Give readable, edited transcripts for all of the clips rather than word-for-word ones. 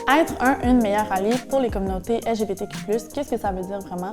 Être une meilleure alliée pour les communautés LGBTQ+, qu'est-ce que ça veut dire vraiment?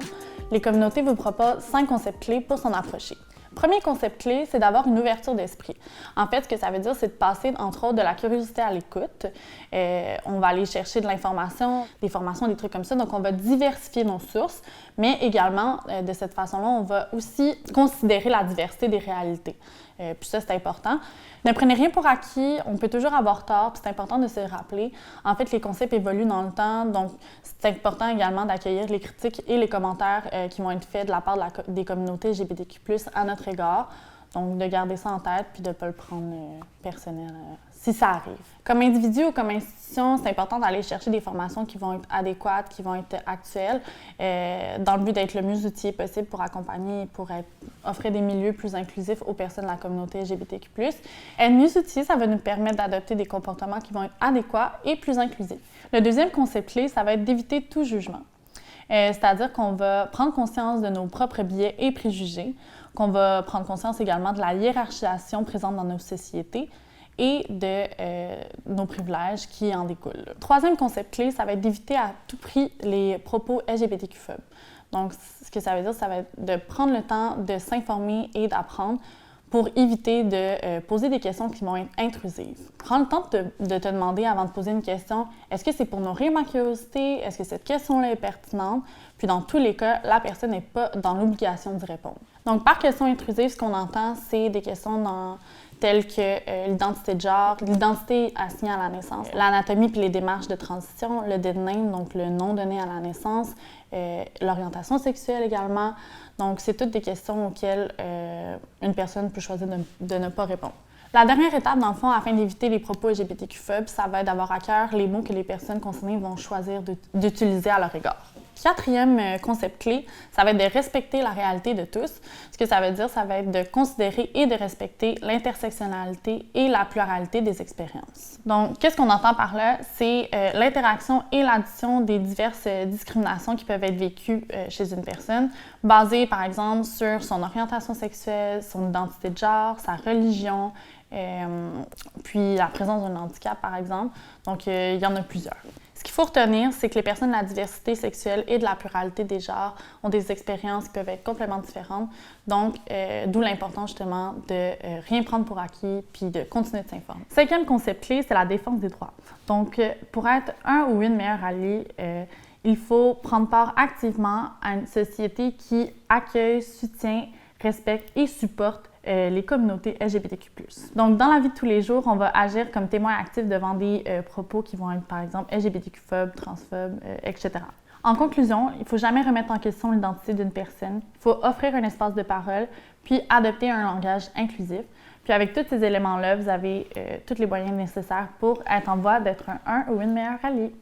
Les communautés vous proposent 5 concepts clés pour s'en approcher. Premier concept clé, c'est d'avoir une ouverture d'esprit. En fait, ce que ça veut dire, c'est de passer, entre autres, de la curiosité à l'écoute. On va aller chercher de l'information, des formations, des trucs comme ça. Donc, on va diversifier nos sources, mais également, de cette façon-là, on va aussi considérer la diversité des réalités. Puis ça, c'est important. Ne prenez rien pour acquis, on peut toujours avoir tort, puis c'est important de se rappeler. En fait, les concepts évoluent dans le temps, donc c'est important également d'accueillir les critiques et les commentaires qui vont être faits de la part des communautés LGBTQ+, à notre égard. Donc, de garder ça en tête, puis de ne pas le prendre personnel si ça arrive. Comme individu ou comme institution, c'est important d'aller chercher des formations qui vont être adéquates, qui vont être actuelles, dans le but d'être le mieux outillé possible pour accompagner, pour offrir des milieux plus inclusifs aux personnes de la communauté LGBTQ+. Être mieux outillé, ça va nous permettre d'adopter des comportements qui vont être adéquats et plus inclusifs. Le deuxième concept clé, ça va être d'éviter tout jugement. C'est-à-dire qu'on va prendre conscience de nos propres biais et préjugés, qu'on va prendre conscience également de la hiérarchisation présente dans nos sociétés et de nos privilèges qui en découlent. Troisième concept clé, ça va être d'éviter à tout prix les propos LGBTQ-phobes. Donc, ce que ça veut dire, ça va être de prendre le temps de s'informer et d'apprendre pour éviter de poser des questions qui vont être intrusives. Prends le temps de te demander avant de poser une question, est-ce que c'est pour nourrir ma curiosité? Est-ce que cette question-là est pertinente? Puis dans tous les cas, la personne n'est pas dans l'obligation d'y répondre. Donc par question intrusive, ce qu'on entend, c'est des questions telles que l'identité de genre, l'identité assignée à la naissance, l'anatomie puis les démarches de transition, le dead name, donc le nom donné à la naissance, l'orientation sexuelle également. Donc, c'est toutes des questions auxquelles une personne peut choisir de ne pas répondre. La dernière étape, dans le fond, afin d'éviter les propos LGBTQ-phobes, ça va être d'avoir à cœur les mots que les personnes concernées vont choisir d'utiliser à leur égard. Quatrième concept clé, ça va être de respecter la réalité de tous. Ce que ça veut dire, ça va être de considérer et de respecter l'intersectionnalité et la pluralité des expériences. Donc, qu'est-ce qu'on entend par là? C'est l'interaction et l'addition des diverses discriminations qui peuvent être vécues chez une personne, basées par exemple sur son orientation sexuelle, son identité de genre, sa religion, puis la présence d'un handicap par exemple. Donc, il y en a plusieurs. Ce qu'il faut retenir, c'est que les personnes de la diversité sexuelle et de la pluralité des genres ont des expériences qui peuvent être complètement différentes. Donc, d'où l'importance justement de rien prendre pour acquis puis de continuer de s'informer. Cinquième concept clé, c'est la défense des droits. Donc, pour être un ou une meilleure alliée, il faut prendre part activement à une société qui accueille, soutient, respecte et supporte les communautés LGBTQ+. Donc, dans la vie de tous les jours, on va agir comme témoin actif devant des propos qui vont être, par exemple, LGBTQ-phobes, transphobes, etc. En conclusion, il ne faut jamais remettre en question l'identité d'une personne. Il faut offrir un espace de parole, puis adopter un langage inclusif. Puis avec tous ces éléments-là, vous avez tous les moyens nécessaires pour être en voie d'être un ou une meilleure alliée.